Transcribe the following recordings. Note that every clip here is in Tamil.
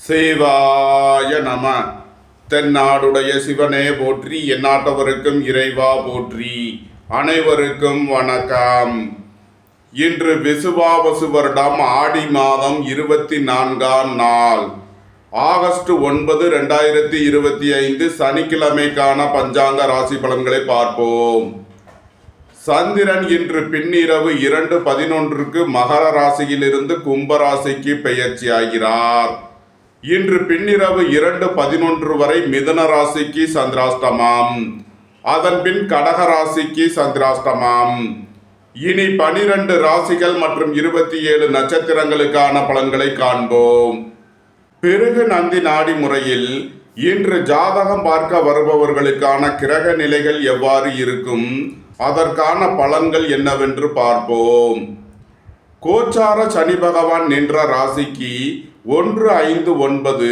சிவாய நம. தென்னாடுடைய சிவனே போற்றி, எந்நாட்டவருக்கும் இறைவா போற்றி. அனைவருக்கும் வணக்கம். இன்று விசுவாவசு வருடம் ஆடி மாதம் 24ஆம் நாள், ஆகஸ்ட் 9, 2025 சனிக்கிழமைக்கான பஞ்சாங்க ராசி பலன்களை பார்ப்போம். சந்திரன் இன்று பின்னிரவு 2:11 மகர ராசியிலிருந்து கும்ப ராசிக்கு பெயர்ச்சியாகிறார். இன்று பின்னிரவு 2:11 வரை மிதுன ராசிக்கு சந்திராஷ்டமம், அதன் பின் கடக ராசிக்கு சந்திராஷ்டமம். இனி 12 ராசிகள் மற்றும் 27 நட்சத்திரங்களுக்கான பலன்களை காண்போம். பிறகு நந்தி நாடி முறையில் இன்று ஜாதகம் பார்க்க வருபவர்களுக்கான கிரக நிலைகள் எவ்வாறு இருக்கும், அதற்கான பலன்கள் என்னவென்று பார்ப்போம். கோச்சார சனி பகவான் நின்ற ராசிக்கு 1, 5, 9,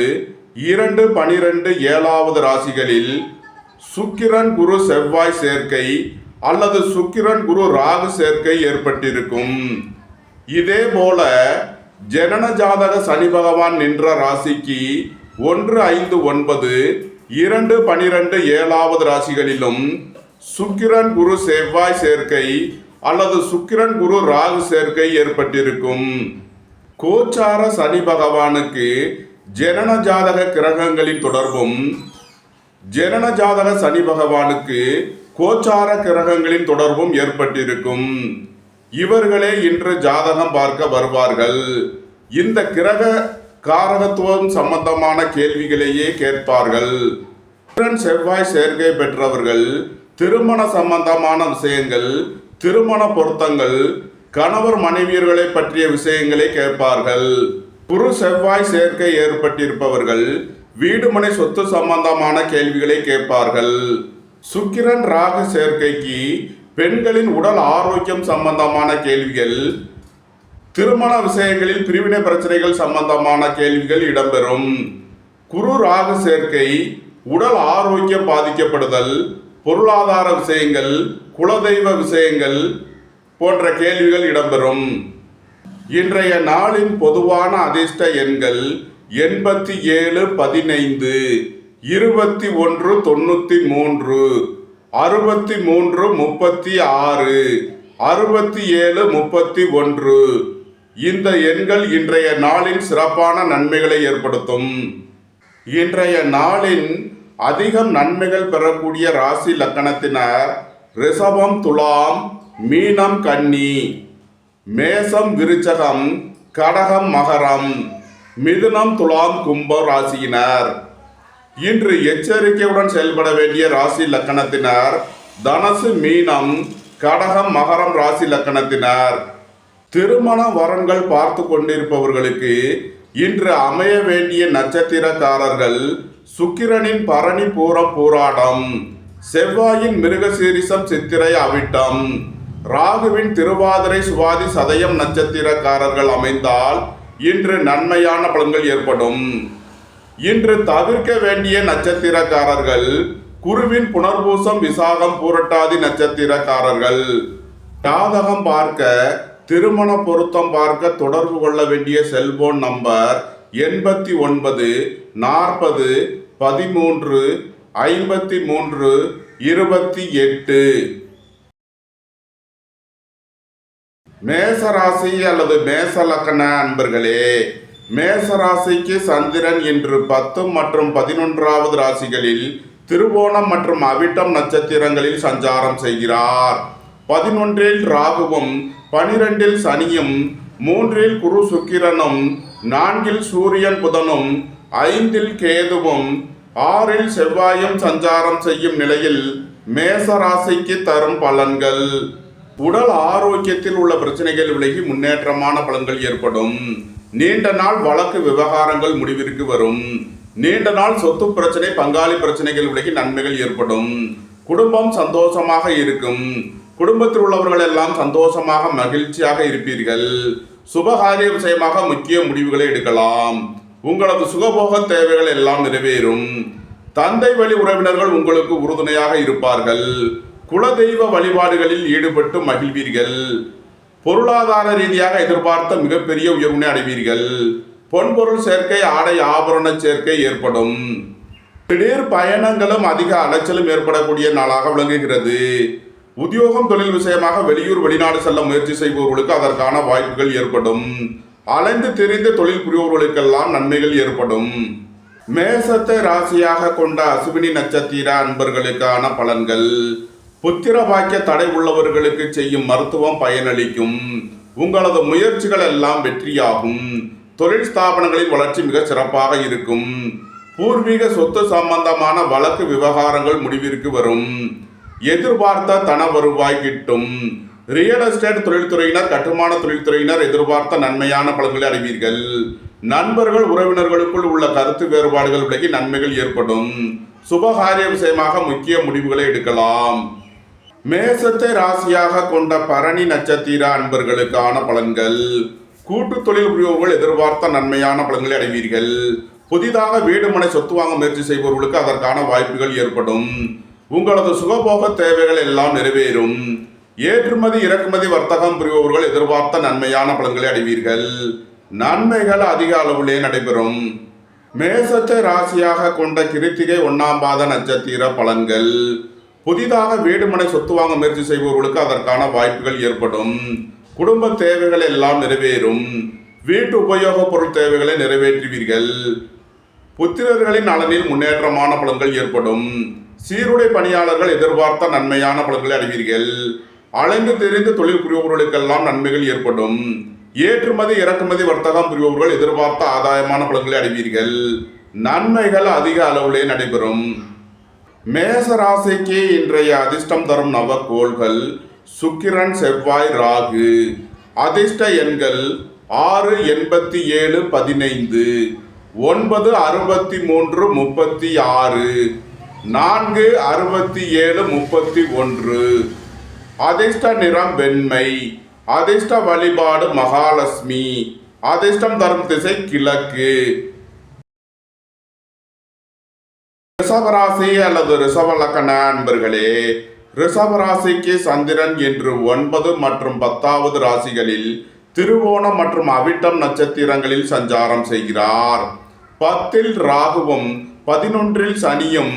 2, 12, 7வது ராசிகளில் சுக்கிரன் குரு செவ்வாய் சேர்க்கை அல்லது சுக்கிரன் குரு ராகு சேர்க்கை ஏற்பட்டிருக்கும். இதே போல ஜனன ஜாதக சனி பகவான் நின்ற ராசிக்கு 1, 5, 9, 2, 12, 7வது ராசிகளிலும் சுக்கிரன் குரு செவ்வாய் சேர்க்கை அல்லது சுக்கிரன் குரு ராகு சேர்க்கை ஏற்பட்டிருக்கும். கோச்சார சனி பகவானுக்கு ஜனன ஜாதக கிரகங்களின் தொடர்பும், ஜனன ஜாதக சனி பகவானுக்கு கோச்சார கிரகங்களின் தொடர்பும் ஏற்பட்டிருக்கும். இவர்களே இன்று ஜாதகம் பார்க்க வருவார்கள். இந்த கிரக காரகத்துவம் சம்பந்தமான கேள்விகளையே கேட்பார்கள். செவ்வாய் சேர்க்கை பெற்றவர்கள் திருமண சம்பந்தமான விஷயங்கள், திருமண பொருத்தங்கள், கணவர் மனைவியர்களை பற்றிய விஷயங்களை கேட்பார்கள். குரு செவ்வாய் சேர்க்கை ஏற்பட்டிருப்பவர்கள் வீடுமனை சொத்து சம்பந்தமான கேள்விகளை கேட்பார்கள். சுக்கிரன் ராகு சேர்க்கைக்கு பெண்களின் உடல் ஆரோக்கியம் சம்பந்தமான கேள்விகள், திருமண விஷயங்களில் பிரிவினை பிரச்சனைகள் சம்பந்தமான கேள்விகள் இடம்பெறும். குரு ராகு சேர்க்கை உடல் ஆரோக்கியம் பாதிக்கப்படுதல், பொருளாதார விஷயங்கள், குலதெய்வ விஷயங்கள் போன்ற கேள்விகள் இடம்பெறும். இன்றைய நாளின் பொதுவான அதிர்ஷ்ட எண்கள் 87, 15, 21, 93, 63, 36, 67, 31. இந்த எண்கள் இன்றைய நாளின் சிறப்பான நன்மைகளை ஏற்படுத்தும். இன்றைய நாளின் அதிகம் நன்மைகள் பெறக்கூடிய ராசி லக்கணத்தினர் ரிஷபம், துலாம், மீனம், கன்னி, மேசம், விருச்சகம், கடகம், மகரம், மிதுனம், துலாம், கும்ப ராசியினர். இன்று எச்சரிக்கையுடன் செயல்பட வேண்டிய ராசி லக்கணத்தினர் தனுசு, மீனம், கடகம், மகரம் ராசி லக்கணத்தினர். திருமண வரன்கள் பார்த்து கொண்டிருப்பவர்களுக்கு இன்று அமைய வேண்டிய நட்சத்திரக்காரர்கள் சுக்கிரனின் பரணி, பூரம், பூராடம், செவ்வாயின் மிருகசீரிசம், சித்திரை, அவிட்டம், ராகுவின் திருவாதிரை, சுவாதி, சதயம் நட்சத்திரக்காரர்கள் அமைந்தால் இன்று நன்மையான பலன்கள் ஏற்படும். இன்று தவிர்க்க வேண்டிய நட்சத்திரக்காரர்கள் குருவின் புனர்பூசம், விசாகம், பூரட்டாதி நட்சத்திரக்காரர்கள். ஜாதகம் பார்க்க, திருமண பொருத்தம் பார்க்க தொடர்பு கொள்ள வேண்டிய செல்போன் நம்பர் 89 40 13 53 28. மேசராசி அல்லது மேச லக்கண அன்பர்களே, மேசராசிக்கு சந்திரன் இன்று 10 மற்றும் 11வது ராசிகளில் திருவோணம் மற்றும் அவிட்டம் நட்சத்திரங்களில் சஞ்சாரம் செய்கிறார். 11இல் ராகுவும், 12இல் சனியும், 3இல் குரு சுக்கிரனும், 4இல் சூரியன் புதனும், 5இல் கேதுவும், 6இல் செவ்வாயும் சஞ்சாரம் செய்யும் நிலையில் மேசராசிக்கு தரும் பலன்கள். உடல் ஆரோக்கியத்தில் உள்ள பிரச்சனைகள் விலகி முன்னேற்றமான பலன்கள் ஏற்படும். நீண்ட நாள் வழக்கு விவகாரங்கள் முடிவிற்கு வரும். நீண்ட நாள் சொத்து பிரச்சனை, பங்காளி பிரச்சனைகள் விலகி நன்மைகள் ஏற்படும். குடும்பம் சந்தோஷமாக இருக்கும். குடும்பத்தில் உள்ளவர்கள் எல்லாம் சந்தோஷமாக மகிழ்ச்சியாக இருப்பீர்கள். சுபகாரிய விஷயமாக முக்கிய முடிவுகளை எடுக்கலாம். உங்களது சுகபோக தேவைகள் எல்லாம் நிறைவேறும். தந்தை வழி உறவினர்கள் உங்களுக்கு உறுதுணையாக இருப்பார்கள். குலதெய்வ வழிபாடுகளில் ஈடுபட்டு மகிழ்வீர்கள். பொருளாதார ரீதியாக எதிர்பார்த்த மிகப்பெரிய உயர்வினை அடைவீர்கள். பொன்பொருள் சேர்க்கை, ஆடை ஆபரண சேர்க்கை ஏற்படும். திடீர் பயணங்களும் அதிக அலைச்சலும் ஏற்படக்கூடிய நாளாக விளங்குகிறது. உத்தியோகம், தொழில் விஷயமாக வெளியூர் வெளிநாடு செல்ல முயற்சி செய்பவர்களுக்கு அதற்கான வாய்ப்புகள் ஏற்படும். அலைந்து திரிந்து தொழில் புரிபவர்களுக்கெல்லாம் நன்மைகள் ஏற்படும். மேசத்தை ராசியாக கொண்ட அசுவினி நட்சத்திர அன்பர்களுக்கான பலன்கள். புத்திர பாக்கிய தடை உள்ளவர்களுக்கு செய்யும் மருத்துவம் பயனளிக்கும். உங்களது முயற்சிகள் எல்லாம் வெற்றியாகும். தொழில் ஸ்தாபனங்களின் வளர்ச்சி மிக சிறப்பாக இருக்கும். பூர்வீக சொத்து சம்பந்தமான வழக்கு விவகாரங்கள் முடிவிற்கு வரும். எதிர்பார்த்த தன வருவாய் கிட்டும். ரியல் எஸ்டேட் தொழில்துறையினர், கட்டுமான தொழில்துறையினர் எதிர்பார்த்த நன்மையான பலன்களை அடைவீர்கள். நண்பர்கள், உறவினர்களுக்குள் உள்ள கருத்து வேறுபாடுகள் விலகி நன்மைகள் ஏற்படும். சுபகாரிய விஷயமாக முக்கிய முடிவுகளை எடுக்கலாம். மேசத்தை ராசியாக கொண்ட பரணி நட்சத்திர அன்பர்களுக்கான பலன்கள். கூட்டு தொழில் புரிபவர்கள் எதிர்பார்த்த நன்மையான பலன்களை அடைவீர்கள். புதிதாக வீடு மனை சொத்து வாங்க முயற்சி செய்பவர்களுக்கு அதற்கான வாய்ப்புகள் ஏற்படும். உங்களது சுகபோக தேவைகள் எல்லாம் நிறைவேறும். ஏற்றுமதி இறக்குமதி வர்த்தகம் புரிபவர்கள் எதிர்பார்த்த நன்மையான பலன்களை அடைவீர்கள். நன்மைகள் அதிக அளவிலே நடைபெறும். மேசத்தை ராசியாக கொண்ட கிருத்திகை 1ஆம் பாத நட்சத்திர பலன்கள். புதிதாக வீடு மனை சொத்து வாங்க முயற்சி செய்பவர்களுக்கு அதற்கான வாய்ப்புகள் ஏற்படும். குடும்ப தேவைகள் எல்லாம் நிறைவேறும். வீட்டு உபயோகப் பொருள் தேவைகளை நிறைவேற்றுவீர்கள். புத்திரர்களின் நலனில் முன்னேற்றமான பலன்கள் ஏற்படும். சீருடை பணியாளர்கள் எதிர்பார்த்த நன்மையான பலன்களை அடைவீர்கள். அலைந்து தெரிந்து தொழில் புரிபவர்களுக்கெல்லாம் நன்மைகள் ஏற்படும். ஏற்றுமதி இறக்குமதி வர்த்தகம் புரிபவர்கள் எதிர்பார்த்த ஆதாயமான பலன்களை அடைவீர்கள். நன்மைகள் அதிக அளவிலே நடைபெறும். மேச ராசிக்கு இன்றைய அதிர்ஷ்டம் தரும் நவக்கோள்கள் சுக்கிரன், செவ்வாய், ராகு. அதிர்ஷ்ட எண்கள் 6, 87, 15, 9, 63, 36, 4, 67, 31. அதிர்ஷ்ட நிறம் வெண்மை. அதிர்ஷ்ட வழிபாடு மகாலட்சுமி. அதிர்ஷ்டம் தரும் திசை கிழக்கு. ரிஷபராசி அல்லது ரிஷப லக்ன அன்பர்களே, ரிஷபராசிக்கு சந்திரன் என்று 9 மற்றும் 10வது ராசிகளில் திருவோணம் மற்றும் அவிட்டம் நட்சத்திரங்களில் சஞ்சாரம் செய்கிறார். 10ல் ராகுவும், 11ல் சனியும்,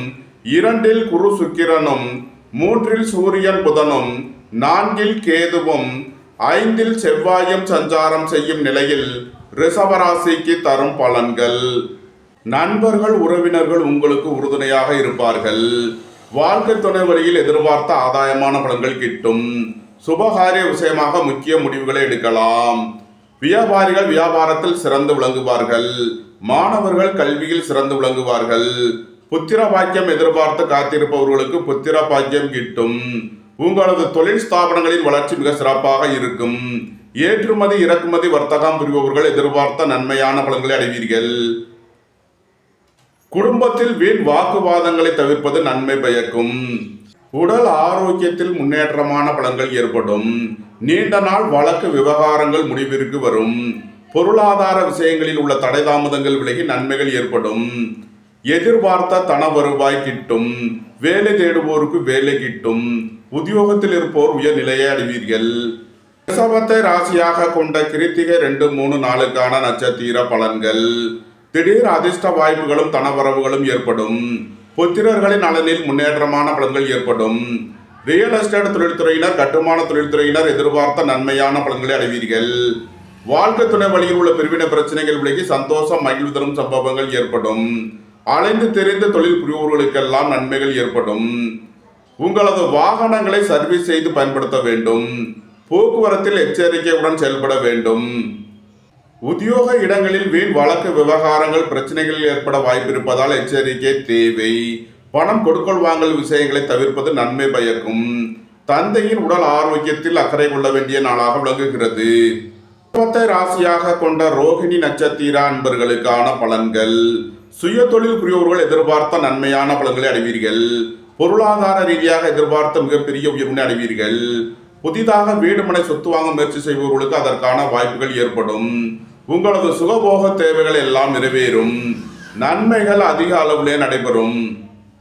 2ல் குரு சுக்கிரனும், 3ல் சூரியன் புதனும், 4ல் கேதுவும், 5ல் செவ்வாயும் சஞ்சாரம் செய்யும் நிலையில் ரிஷபராசிக்கு தரும் பலன்கள். நண்பர்கள், உறவினர்கள் உங்களுக்கு உறுதுணையாக இருப்பார்கள். வாழ்க்கை துணை வழியில் எதிர்பார்த்த ஆதாயமான பலன்கள் கிட்டும். சுபகாரிய விஷயமாக முக்கிய முடிவுகளை எடுக்கலாம். வியாபாரிகள் வியாபாரத்தில் சிறந்து விளங்குவார்கள். மாணவர்கள் கல்வியில் சிறந்து விளங்குவார்கள். புத்திர பாக்கியம் எதிர்பார்த்து காத்திருப்பவர்களுக்கு புத்திர பாக்கியம் கிட்டும். உங்களது தொழில் ஸ்தாபனங்களின் வளர்ச்சி மிக சிறப்பாக இருக்கும். ஏற்றுமதி இறக்குமதி வர்த்தகம் புரிபவர்கள் எதிர்பார்த்த நன்மையான பலன்களை அடைவீர்கள். குடும்பத்தில் வீண் வாக்குவாதங்களை தவிர்ப்பது நன்மை பயக்கும். உடல் ஆரோக்கியத்தில் முன்னேற்றமான பலன்கள் ஏற்படும். நீண்ட நாள் வழக்கு விவகாரங்கள் முடிவிற்கு வரும். பொருளாதார விஷயங்களில் உள்ள தடை தாமதங்கள் விலகி நன்மைகள் ஏற்படும். எதிர்பார்த்த தன வருவாய் கிட்டும். வேலை தேடுவோருக்கு வேலை கிட்டும். உத்தியோகத்தில் இருப்போர் உயர்நிலையை அடைவீர்கள். ரிஷபத்தை ராசியாக கொண்ட கிருத்திகை 2, 3, 4க்கான நட்சத்திர பலன்கள். திடீர் அதிர்ஷ்ட வாய்ப்புகளும் தனவரவுகளும் ஏற்படும். புத்திரர்களின் நலனில் முன்னேற்றமான பலன்கள் ஏற்படும். ரியல் எஸ்டேட் தொழில்துறையினர், கட்டுமான தொழில்துறையினர் எதிர்பார்த்த நன்மையான பலன்களை அடைவீர்கள். வாழ்க்கை துணை வழியில் உள்ள பிரிவினை பிரச்சனைகள் விலகி சந்தோஷம், மகிழ்வு தரும் சம்பவங்கள் ஏற்படும். அலைந்து தெரிந்த தொழில் புரிபவர்களுக்கெல்லாம் நன்மைகள் ஏற்படும். உங்களது வாகனங்களை சர்வீஸ் செய்து பயன்படுத்த வேண்டும். போக்குவரத்தில் எச்சரிக்கையுடன் செயல்பட வேண்டும். உத்தியோக இடங்களில் வீண் வழக்கு விவகாரங்கள் பிரச்சனைகளில் ஏற்பட வாய்ப்பிருப்பதால் எச்சரிக்கை தேவை. பணம் கொடுக்கல் வாங்கல் விஷயங்களை தவிர்ப்பது நன்மை பயக்கும். தந்தையின் உடல் ஆரோக்கியத்தில் அக்கறை கொள்ள வேண்டிய நாளாக விளங்குகிறது. ரிஷபத்தை ராசியாக கொண்ட ரோகிணி நட்சத்திர அன்பர்களுக்கான பலன்கள். சுய தொழில் புரிபவர்கள் எதிர்பார்த்த நன்மையான பலன்களை அடைவீர்கள். பொருளாதார ரீதியாக எதிர்பார்த்த மிகப்பெரிய உயர்வினை அடைவீர்கள். புதிதாக வீடு மனை சொத்து வாங்க முயற்சி செய்பவர்களுக்கு அதற்கான வாய்ப்புகள் ஏற்படும். உங்களது சுகபோக தேவைகள் எல்லாம் நிறைவேறும். நன்மைகள் அதிக அளவிலே நடைபெறும்.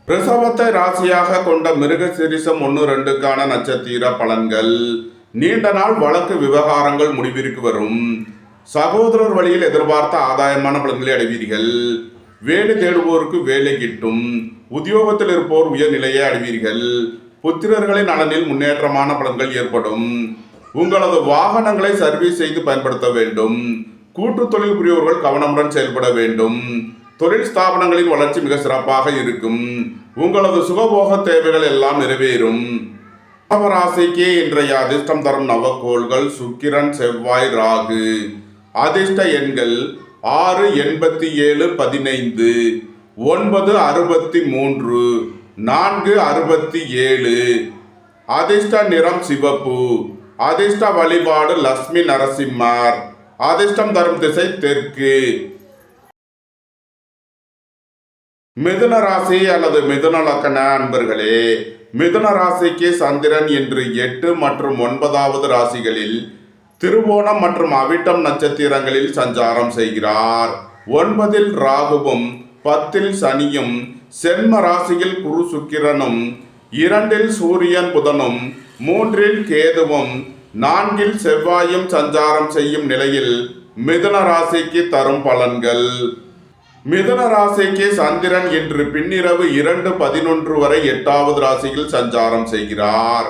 ரிஷபத்தை ராசியாக கொண்ட மிருகசீரிஷம் 1, 2க்கான நட்சத்திர பலன்கள். நீண்ட நாள் வழக்கு விவகாரங்கள் முடிவிற்கு வரும். சகோதரர் வழியில் எதிர்பார்த்த ஆதாயமான பலன்களை அடைவீர்கள். வேலை தேடுவோருக்கு வேலை கிட்டும். உத்தியோகத்தில் இருப்போர் உயர்நிலையை அடைவீர்கள். புத்திரர்களின் நலனில் முன்னேற்றமான பலன்கள் ஏற்படும். உங்களது வாகனங்களை சர்வீஸ் செய்து பயன்படுத்த வேண்டும். கூட்டு தொழில் புரியோர்கள் கவனமுடன் செயல்பட வேண்டும். தொழில் ஸ்தாபனங்களின் வளர்ச்சி மிக சிறப்பாக இருக்கும். உங்களது சுகபோக தேவைகள் எல்லாம் நிறைவேறும். ராசிக்கு இன்றைய அதிர்ஷ்டம் தரும் நவக்கோள்கள் சுக்கிரன், செவ்வாய், ராகு. அதிர்ஷ்ட எண்கள் 6, 87, 15, 9, 63, 4, 67. அதிர்ஷ்ட நிறம் சிவப்பு. அதிர்ஷ்ட வழிபாடு லட்சுமி நரசிம்மர். அதிர்ஷ்டம் தரும் திசை தெற்கு. மிதுன ராசி அல்லது மிதுன லக்கண அன்பர்களே, மிதுன ராசிக்கு சந்திரன் இன்று 8 மற்றும் 9வது ராசிகளில் திருவோணம் மற்றும் அவிட்டம் நட்சத்திரங்களில் சஞ்சாரம் செய்கிறார். 9இல் ராகுவும் 10இல் சனியும் சென்ம ராசியில் குரு சுக்கிரனும் 2இல் சூரியன் புதனும் 3இல் கேதுவும் 4இல் செவ்வாயும் சஞ்சாரம் செய்யும் நிலையில் மிதுன ராசிக்கு தரும் பலன்கள். மிதுன ராசிக்கு சந்திரன் இன்று பின்னிரவு 2:11 வரை 8வது ராசியில் சஞ்சாரம் செய்கிறார்.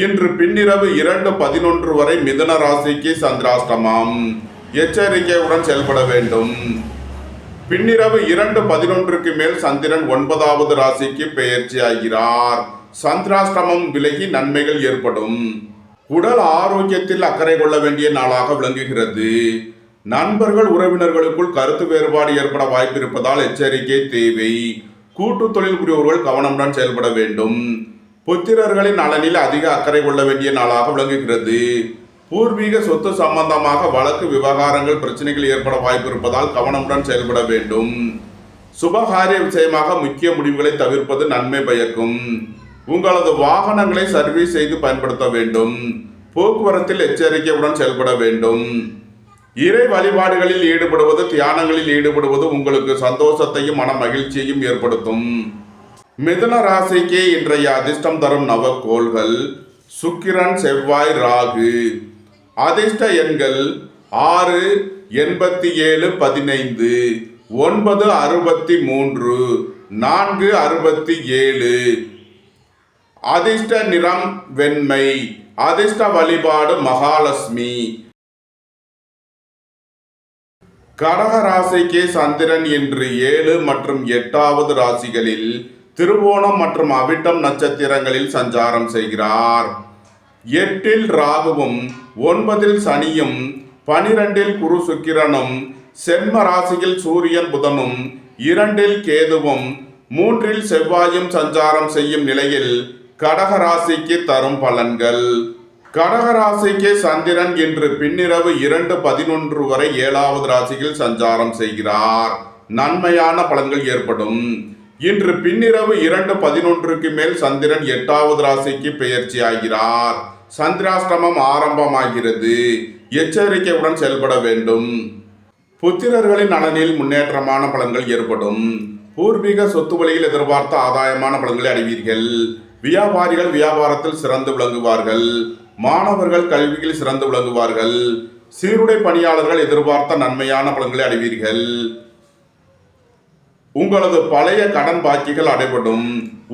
இன்று பின்னிரவு 2:11 வரை மிதுன ராசிக்கு சந்திராஷ்டமம். எச்சரிக்கையுடன் செயல்பட வேண்டும். பின்னிரவு 2:11க்கு மேல் சந்திரன் 9வது ராசிக்கு பெயர்ச்சி ஆகிறார். சந்திராஷ்டமம் விலகி நன்மைகள் ஏற்படும். உடல் ஆரோக்கியத்தில் அக்கறை கொள்ள வேண்டிய நாளாக விளங்குகிறது. நண்பர்கள் உறவினர்களுக்குள் கருத்து வேறுபாடு ஏற்பட வாய்ப்பு இருப்பதால் எச்சரிக்கை தேவை. கூட்டு தொழில் புரிவோர்கள் கவனமுடன் செயல்பட வேண்டும். புத்திரர்களின் நலனில் அதிக அக்கறை கொள்ள வேண்டிய நாளாக விளங்குகிறது. பூர்வீக சொத்து சம்பந்தமாக வழக்கு விவகாரங்கள் பிரச்சனைகள் ஏற்பட வாய்ப்பு இருப்பதால் கவனமுடன் செயல்பட வேண்டும். சுபகாரிய விஷயமாக முக்கிய முடிவுகளை தவிர்ப்பது நன்மை பயக்கும். உங்களது வாகனங்களை சர்வீஸ் செய்து பயன்படுத்த வேண்டும். போக்குவரத்தில் எச்சரிக்கையுடன் செயல்பட வேண்டும். இறை வழிபாடுகளில் ஈடுபடுவது, தியானங்களில் ஈடுபடுவது உங்களுக்கு சந்தோஷத்தையும் மன மகிழ்ச்சியையும் ஏற்படுத்தும். மிதுன ராசிக்கு இன்றைய அதிர்ஷ்டம் தரும் நவக்கோள்கள் சுக்கிரன், செவ்வாய், ராகு. அதிர்ஷ்ட எண்கள் 6, 87, 15, 9, 63, 4, 67. அதிர்ஷ்ட நிறம் வெண்மை. அதிர்ஷ்ட வழிபாடு மகாலட்சுமி. கடக ராசிக்கு சந்திரன் இன்று 7 மற்றும் 8வது ராசிகளில் திருவோணம் மற்றும் அவிட்டம் நட்சத்திரங்களில் சஞ்சாரம் செய்கிறார். 8இல் ராகுவும் 9இல் சனியும் 12இல் குரு சுக்கிரனும் சென்ம ராசியில் சூரியன் புதனும் 2இல் கேதுவும் 3இல் செவ்வாயும் சஞ்சாரம் செய்யும் நிலையில் கடக ராசிக்கு தரும் பலன்கள். கடக ராசிக்கு சந்திரன் இன்று பின்னிரவு 2:11 வரை 7வது ராசியில் சஞ்சாரம் செய்கிறார். நன்மையான பலன்கள் ஏற்படும். இன்று பின்னிரவு 2:11க்கு மேல் சந்திரன் 8வது ராசிக்கு பெயர்ச்சி ஆகிறார். சந்திராஷ்டமம் ஆரம்பமாகிறது. எச்சரிக்கையுடன் செயல்பட வேண்டும். புத்திரர்களின் நலனில் முன்னேற்றமான பலன்கள் ஏற்படும். பூர்வீக சொத்து வழியில் எதிர்பார்த்த ஆதாயமான பலன்களை அடைவீர்கள். வியாபாரிகள் வியாபாரத்தில் சிறந்து விளங்குவார்கள். மாணவர்கள் கல்வியில் சிறந்து விளங்குவார்கள். சீருடை பணியாளர்கள் எதிர்பார்த்த நன்மையான பலன்களை அடைவீர்கள். உங்களது பழைய கடன் பாக்கிகள் அடைபடும்.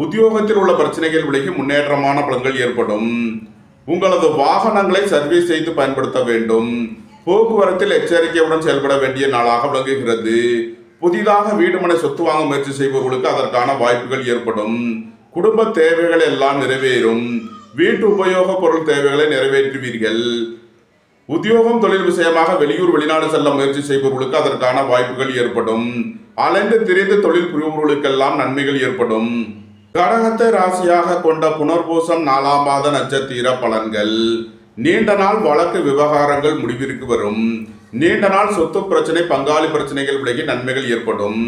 உத்தியோகத்தில் உள்ள பிரச்சனைகள் விலகி முன்னேற்றமான பலன்கள் ஏற்படும். உங்களது வாகனங்களை சர்வீஸ் செய்து பயன்படுத்த வேண்டும். போக்குவரத்தில் எச்சரிக்கையுடன் செயல்பட வேண்டிய நாளாக விளங்குகிறது. புதிதாக வீடு மனை சொத்து வாங்க முயற்சி செய்பவர்களுக்கு அதற்கான வாய்ப்புகள் ஏற்படும். குடும்ப தேவைகள் எல்லாம் நிறைவேறும். வீட்டு உபயோக பொருள் தேவைகளை நிறைவேற்றுவீர்கள். உத்தியோகம் தொழில் விஷயமாக வெளியூர் வெளிநாடு செல்ல முயற்சி செய்பவர்களுக்கு அதற்கான வாய்ப்புகள் ஏற்படும். அலைந்து திரிந்து தொழில் புரிபவர்களுக்கெல்லாம் நன்மைகள் ஏற்படும். கடகத்தை ராசியாக கொண்ட புனர்பூசம் 4ஆம் பாத நட்சத்திர பலன்கள். நீண்ட நாள் வழக்கு விவகாரங்கள் முடிவிற்கு வரும். நீண்ட நாள் சொத்து பிரச்சனை, பங்காளி பிரச்சனைகள் விலகி நன்மைகள் ஏற்படும்.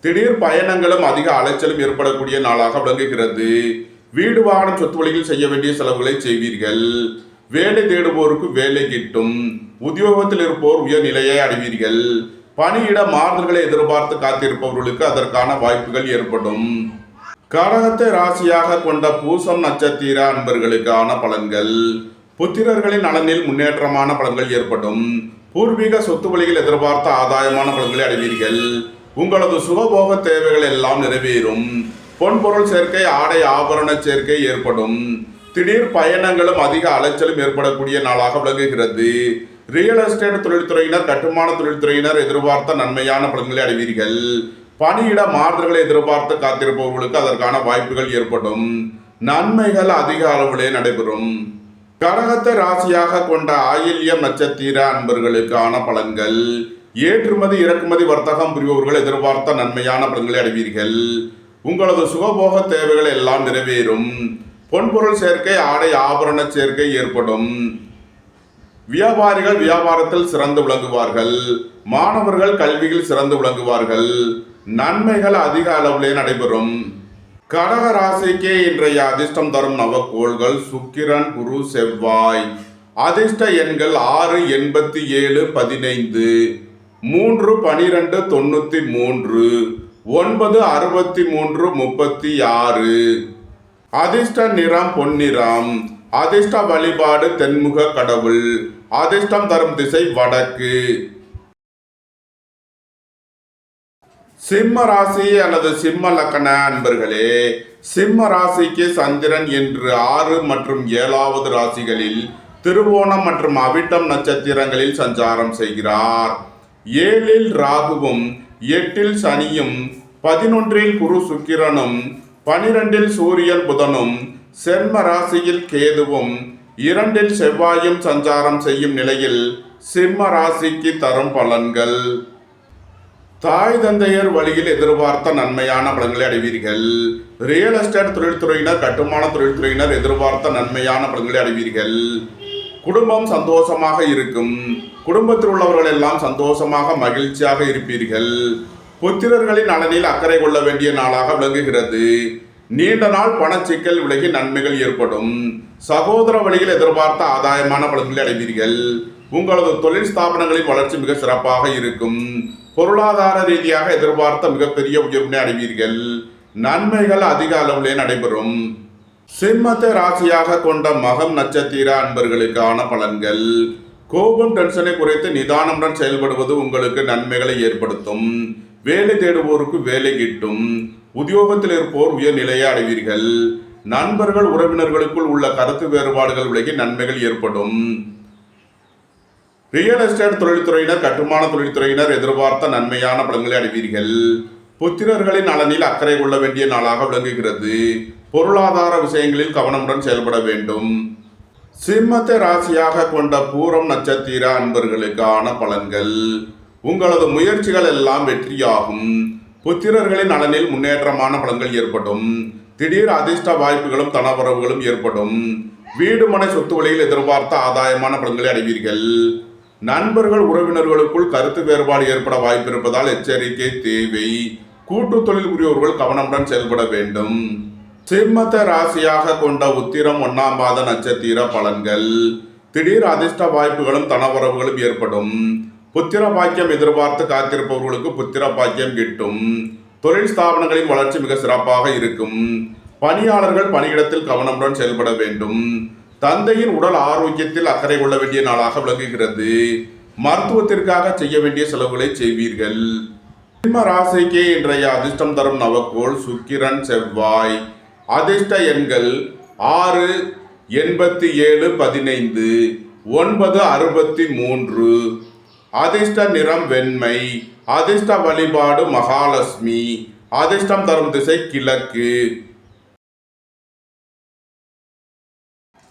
திடீர் பயணங்களும் அதிக அலைச்சலும் ஏற்படக்கூடிய நாளாக விளங்குகிறது. வீடு வாகனம் சொத்து வழியில் செய்ய வேண்டிய செலவுகளை செய்வீர்கள். வேலை தேடுவோருக்கு வேலை கிட்டும். உத்தியோகத்தில் இருப்போர் உயர்நிலையை அடைவீர்கள். பணியிட மாறுதல்களை எதிர்பார்த்து காத்திருப்பவர்களுக்கு அதற்கான வாய்ப்புகள் ஏற்படும். கடகத்தை ராசியாக கொண்ட பூசம் நட்சத்திர அன்பர்களுக்கான பலன்கள். புத்திரர்களின் நலனில் முன்னேற்றமான பலன்கள் ஏற்படும். பூர்வீக சொத்து வழியில் எதிர்பார்த்த ஆதாயமான பலன்களை அடைவீர்கள். உங்களது சுகபோக தேவைகள் எல்லாம் நிறைவேறும். பொன்பொருள் சேர்க்கை, ஆடை ஆபரண சேர்க்கை ஏற்படும். திடீர் பயணங்களும் அதிக அலைச்சலும் ஏற்படக்கூடிய நாளாக விளங்குகிறது. ரியல் எஸ்டேட் தொழில்துறையினர், கட்டுமான தொழில்துறையினர் எதிர்பார்த்த நன்மையான பலன்களை அடைவீர்கள். பணியிட மாறுதல்களை எதிர்பார்த்து காத்திருப்பவர்களுக்கு அதற்கான வாய்ப்புகள் ஏற்படும். நன்மைகள் அதிக அளவிலே நடைபெறும். கடகத்தை ராசியாக கொண்ட ஆயில்யம் நட்சத்திர அன்பர்களுக்கான பலன்கள். ஏற்றுமதி இறக்குமதி வர்த்தகம் புரிபவர்கள் எதிர்பார்த்த நன்மையான பலன்களை அடைவீர்கள். உங்களது சுகபோக தேவைகள் எல்லாம் நிறைவேறும். பொன்பொருள் சேர்க்கை, ஆடை ஆபரண சேர்க்கை ஏற்படும். வியாபாரிகள் வியாபாரத்தில் சிறந்து விளங்குவார்கள். மாணவர்கள் கல்வியில் சிறந்து விளங்குவார்கள். நன்மைகள் அதிக அளவிலே நடைபெறும். கடக ராசிக்கே இன்றைய அதிர்ஷ்டம் தரும் நவக்கோள்கள் சுக்கிரன், குரு, செவ்வாய். அதிர்ஷ்ட எண்கள் 6, 87, 15, 3, 12, 93, 9, 63, 36. அதிர்ஷ்ட நிறம் பொன்னிறம். அதிர்ஷ்ட வழிபாடு தென்முக கடவுள். அதிர்ஷ்டம் தரும் திசை வடக்கு. சிம்ம ராசி அல்லது சிம்ம லக்கண அன்பர்களே, சிம்ம ராசிக்கு சந்திரன் என்று 6 மற்றும் 7வது ராசிகளில் திருவோணம் மற்றும் அவிட்டம் நட்சத்திரங்களில் சஞ்சாரம் செய்கிறார். 7ல் ராகுவும் 8ல் சனியும் 11ல் குரு சுக்கிரனும் 12ல் சூரியன் புதனும் செம்ம ராசியில் கேதுவும் 2ல் செவ்வாயும் சஞ்சாரம் செய்யும் நிலையில் சிம்ம ராசிக்கு தரும் பலன்கள். தாய் தந்தையர் வழியில் எதிர்பார்த்த நன்மையான பலன்களை அடைவீர்கள். ரியல் எஸ்டேட் தொழில்துறையினர், கட்டுமான தொழில்துறையினர் எதிர்பார்த்த நன்மையான பலன்களை அடைவீர்கள். குடும்பம் சந்தோஷமாக இருக்கும். குடும்பத்தில் உள்ளவர்கள் எல்லாம் சந்தோஷமாக மகிழ்ச்சியாக இருப்பீர்கள். புத்திரர்களின் நலனில் அக்கறை கொள்ள வேண்டிய நாளாக விளங்குகிறது. நீண்ட நாள் பணச்சிக்கல் விலகி நன்மைகள் ஏற்படும். சகோதர வழியில் எதிர்பார்த்த ஆதாயமான பலன்களை அடைவீர்கள். உங்களது தொழில் ஸ்தாபனங்களின் வளர்ச்சி மிக சிறப்பாக இருக்கும். பொருளாதார ரீதியாக எதிர்பார்த்த மிகப்பெரிய உயர்வினை அடைவீர்கள். நன்மைகள் அதிக அளவிலே நடைபெறும். சிம்மத்தை ராசியாக கொண்ட மகம் நட்சத்திர அன்பர்களுக்கான பலன்கள். கோபம், டென்ஷனை குறைத்து நிதானமுடன் செயல்படுவது உங்களுக்கு நன்மைகளை ஏற்படுத்தும். வேலை தேடுவோருக்கு வேலை கிட்டும். உத்தியோகத்தில் இருப்போர் உயர் நிலையை அடைவீர்கள். நண்பர்கள் உறவினர்களுக்குள் உள்ள கருத்து வேறுபாடுகள் விலகி நன்மைகள் ஏற்படும். ரியல் எஸ்டேட் தொழில்துறையினர், கட்டுமான தொழில்துறையினர் எதிர்பார்த்த நன்மையான பலன்களை அடைவீர்கள். புத்திரர்களின் நலனில் அக்கறை கொள்ள வேண்டிய நாளாக விளங்குகிறது. பொருளாதார விஷயங்களில் கவனமுடன் செயல்பட வேண்டும். சிம்மத்தை ராசியாக கொண்ட பூரம் நட்சத்திர அன்பர்களுக்கான பலன்கள். உங்களது முயற்சிகள் எல்லாம் வெற்றியாகும். புத்திரர்களின் நலனில் முன்னேற்றமான பலன்கள் ஏற்படும். திடீர் அதிர்ஷ்ட வாய்ப்புகளும் தனவரவுகளும் ஏற்படும். வீடு மனை சொத்து வழியில் எதிர்பார்த்த ஆதாயமான பலன்களை அடைவீர்கள். நண்பர்கள் உறவினர்களுக்குள் கருத்து வேறுபாடு ஏற்பட வாய்ப்பு இருப்பதால் எச்சரிக்கை தேவை. கூட்டு தொழில் புரியோர்கள் கவனமுடன் செயல்பட வேண்டும். சிம்மத்தை ராசியாக கொண்ட உத்திரம் 1ஆம் பாத நட்சத்திர பலன்கள். திடீர் அதிர்ஷ்ட வாய்ப்புகளும் தனவரவுகளும் ஏற்படும். புத்திர பாக்கியம் எதிர்பார்த்து காத்திருப்பவர்களுக்கு புத்திர பாக்கியம் கிட்டும். தொழில் ஸ்தாபனங்களின் வளர்ச்சி மிக சிறப்பாக இருக்கும். பணியாளர்கள் பணியிடத்தில் கவனமுடன் செயல்பட வேண்டும். தந்தையின் உடல் ஆரோக்கியத்தில் அக்கறை கொள்ள வேண்டிய நாளாக விளங்குகிறது. மருத்துவத்திற்காக செய்ய வேண்டிய செலவுகளை செய்வீர்கள். சிம்ம ராசிக்கு இன்றைய அதிர்ஷ்டம் தரும் நவக்கோள் சுக்கிரன், செவ்வாய். அதிர்ஷ்ட எண்கள் 6, 87, 15, 9, 63. அதிர்ஷ்ட நிறம் வெண்மை. அதிர்ஷ்ட வழிபாடு மகாலட்சுமி. அதிர்ஷ்டம் தரும் திசை கிழக்கு.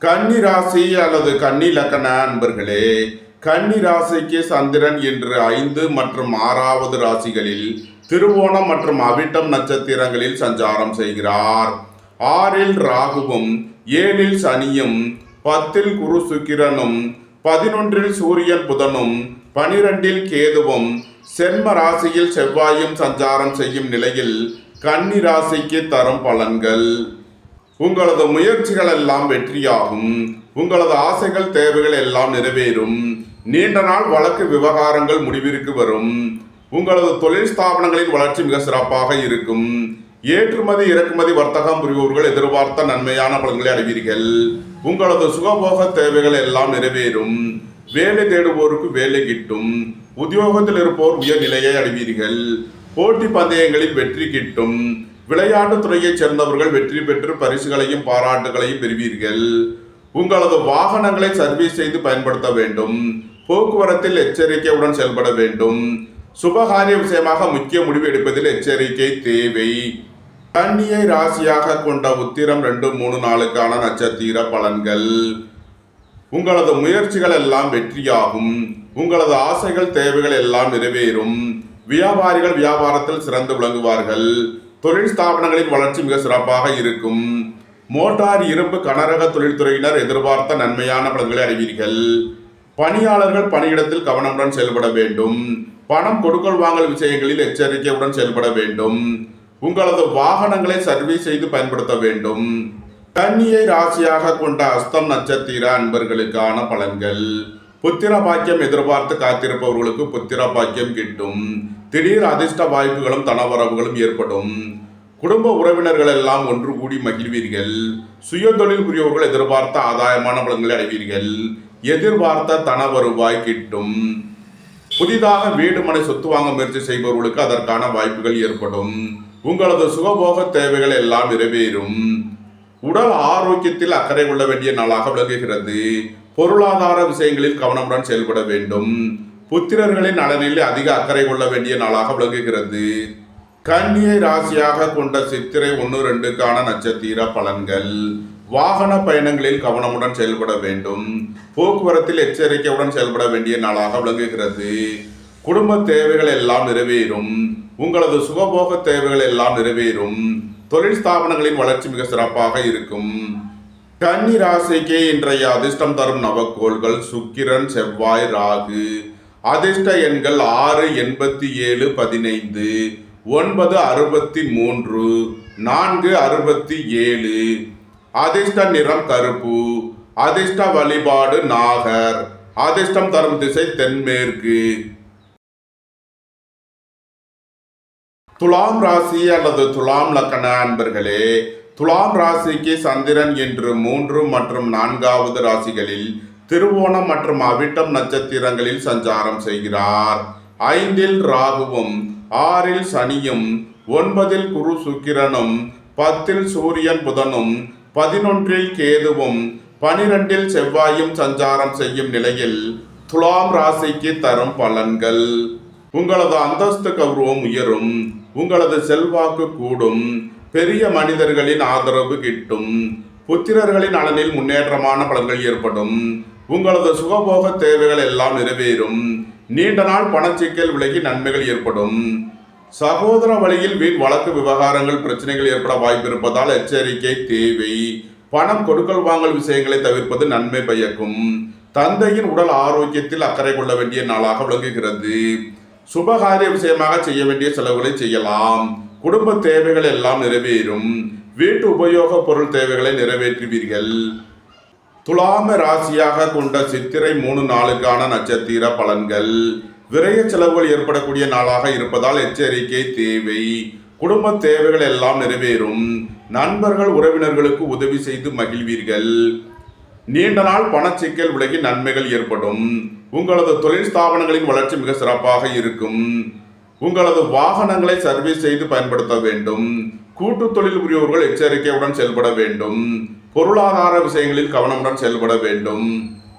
கன்னி ராசி அல்லது கன்னி லக்கண அன்பர்களே, கன்னி ராசிக்கு சந்திரன் என்று 5 மற்றும் 6வது ராசிகளில் திருவோணம் மற்றும் அவிட்டம் நட்சத்திரங்களில் சஞ்சாரம் செய்கிறார். 6ல் ராகுவும் 7ல் சனியும் 10ல் குரு சுக்கிரனும் 11ல் சூரியன் புதனும் 12ல் கேதுவும் செம்ம ராசியில் செவ்வாயும் சஞ்சாரம் செய்யும் நிலையில் கன்னி ராசிக்கு தரும் பலன்கள். உங்களது முயற்சிகள் எல்லாம் வெற்றியாகும். உங்களது ஆசைகள் தேவைகள் எல்லாம் நிறைவேறும். நீண்ட நாள் வழக்கு விவகாரங்கள் முடிவிற்கு வரும். உங்களது தொழில் ஸ்தாபனங்களின் வளர்ச்சி மிக சிறப்பாக இருக்கும். ஏற்றுமதி இறக்குமதி வர்த்தகம் புரிபவர்கள் எதிர்பார்த்த நன்மையான பலன்களை அடைவீர்கள். உங்களது சுகபோக தேவைகள் எல்லாம் நிறைவேறும். வேலை தேடுவோருக்கு வேலை கிட்டும். உத்தியோகத்தில் இருப்போர் உயர்நிலையை அடைவீர்கள். போட்டி பந்தயங்களில் வெற்றி கிட்டும். விளையாட்டுத் துறையைச் சேர்ந்தவர்கள் வெற்றி பெற்று பரிசுகளையும் பாராட்டுகளையும் பெறுவீர்கள். உங்களது வாகனங்களை சர்வீஸ் செய்து பயன்படுத்த வேண்டும். போக்குவரத்தில் எச்சரிக்கையுடன் செயல்பட வேண்டும். சுபகாரிய விஷயமாக முக்கிய முடிவு எடுப்பதில் எச்சரிக்கை தேவை. கன்னியை ராசியாக கொண்ட உத்திரம் 2, 3 நாளுக்கான நட்சத்திர பலன்கள். உங்களது முயற்சிகள் எல்லாம் வெற்றியாகும். உங்களது ஆசைகள் தேவைகள் எல்லாம் நிறைவேறும். வியாபாரிகள் வியாபாரத்தில் சிறந்து விளங்குவார்கள். தொழில் ஸ்தாபனங்களின் வளர்ச்சி மிக சிறப்பாக இருக்கும். மோட்டார், இரும்பு, கனரக தொழில்துறையினர் எதிர்பார்த்த நன்மையான பலன்களை அடைவீர்கள். பணியாளர்கள் பணியிடத்தில் கவனமுடன் செயல்பட வேண்டும். பணம் கொடுக்கல் வாங்கல் விஷயங்களில் எச்சரிக்கையுடன் செயல்பட வேண்டும். உங்களது வாகனங்களை சர்வீஸ் செய்து பயன்படுத்த வேண்டும். கன்னியை ராசியாக கொண்ட அஸ்தம் நட்சத்திர அன்பர்களுக்கான பலன்கள். புத்திர பாக்கியம் எதிர்பார்த்து காத்திருப்பவர்களுக்கு புத்திர பாக்கியம் கிட்டும். திடீர் அதிர்ஷ்ட வாய்ப்புகளும் தனவரவுகளும் ஏற்படும். குடும்ப உறவினர்கள் எல்லாம் ஒன்று கூடி மகிழ்வீர்கள். சுய தொழில் புரியவர்கள் எதிர்பார்த்த ஆதாயமான பலன்களை அடைவீர்கள். எதிர்பார்த்த தன வருவாய் கிட்டும். புதிதாக வீடு மனை சொத்து வாங்க முயற்சி செய்பவர்களுக்கு அதற்கான வாய்ப்புகள் ஏற்படும். உங்களது சுகபோக தேவைகள் எல்லாம் நிறைவேறும். உடல் ஆரோக்கியத்தில் அக்கறை கொள்ள வேண்டிய நாளாக விளங்குகிறது. பொருளாதார விஷயங்களில் கவனமுடன் செயல்பட வேண்டும். புத்திரர்களின் நலனில் அதிக அக்கறை கொள்ள வேண்டிய நாளாக விளங்குகிறது. கன்னியை ராசியாக கொண்ட சித்திரை 1, 2க்கான நட்சத்திர பலன்கள். வாகன பயணங்களில் கவனமுடன் செயல்பட வேண்டும். போக்குவரத்தில் எச்சரிக்கையுடன் செயல்பட வேண்டிய நாளாக விளங்குகிறது. குடும்ப தேவைகள் எல்லாம் நிறைவேறும். உங்களது சுகபோக தேவைகள் எல்லாம் நிறைவேறும். தொழில் ஸ்தாபனங்களின் வளர்ச்சி மிக சிறப்பாக இருக்கும். கன்னி ராசிக்கு இன்றைய அதிர்ஷ்டம் தரும் நவக்கோள்கள் சுக்கிரன், செவ்வாய், ராகு. அதிர்ஷ்ட எண்கள் 6, 87, 15, 9, 63, 4, 67. அதிர்ஷ்ட நிறம் கருப்பு. அதிர்ஷ்ட வழிபாடு நாகர். அதிர்ஷ்டம் தரும் திசை தென்மேற்கு. துலாம் ராசி அல்லது துலாம் லக்கண அன்பர்களே, துலாம் ராசிக்கு சந்திரன் என்று 3 மற்றும் 4வது ராசிகளில் திருவோணம் மற்றும் அவிட்டம் நட்சத்திரங்களில் சஞ்சாரம் செய்கிறார். 5ல் ராகுவும், 6ல் சனியும், 9ல் குரு சுக்கிரனும், 10ல் சூரியன் புதனும், 11ல் கேதுவும், 12ல் செவ்வாயும் சஞ்சாரம் செய்யும் நிலையில் துலாம் ராசிக்கு தரும் பலன்கள். உங்களது அந்தஸ்து கௌரவம் உயரும். உங்களது செல்வாக்கு கூடும். பெரிய மனிதர்களின் ஆதரவு கிட்டும். புத்திரர்களின் நலனில் முன்னேற்றமான பலன்கள் ஏற்படும். உங்களது சுகபோக தேவைகள் எல்லாம் நிறைவேறும். நீண்ட நாள் பணச்சிக்கல் விலகி நன்மைகள் ஏற்படும். சகோதர வழியில் வீண் வழக்கு விவகாரங்கள் பிரச்சனைகள் ஏற்பட வாய்ப்பு இருப்பதால் எச்சரிக்கை தேவை. பணம் கொடுக்கல் வாங்கல் விஷயங்களை தவிர்ப்பது நன்மை பயக்கும். தந்தையின் உடல் ஆரோக்கியத்தில் அக்கறை கொள்ள வேண்டிய நாளாக விளங்குகிறது. சுபகாரிய விஷயமாக செய்ய வேண்டிய செலவுகளை செய்யலாம். குடும்ப தேவைகள் எல்லாம் நிறைவேறும். வீட்டு உபயோக பொருள் தேவைகளை நிறைவேற்றுவீர்கள். துலாம ராசியாக கொண்ட சித்திரை 3 நாளுக்கான நட்சத்திர பலன்கள். விரய செலவுகள் ஏற்படக்கூடிய நாளாக இருப்பதால் எச்சரிக்கை தேவை. குடும்ப தேவைகள் எல்லாம் நிறைவேறும். நண்பர்கள் உறவினர்களுக்கு உதவி செய்து மகிழ்வீர்கள். நீண்ட நாள் பணச்சிக்கல் விலகி நன்மைகள் ஏற்படும். உங்களது தொழில் ஸ்தாபனங்களின் வளர்ச்சி மிக சிறப்பாக இருக்கும். உங்களது வாகனங்களை சர்வீஸ் செய்து பயன்படுத்த வேண்டும். கூட்டு தொழில் புரியோர்கள் எச்சரிக்கையுடன் செயல்பட வேண்டும். பொருளாதார விஷயங்களில் கவனமுடன் செயல்பட வேண்டும்.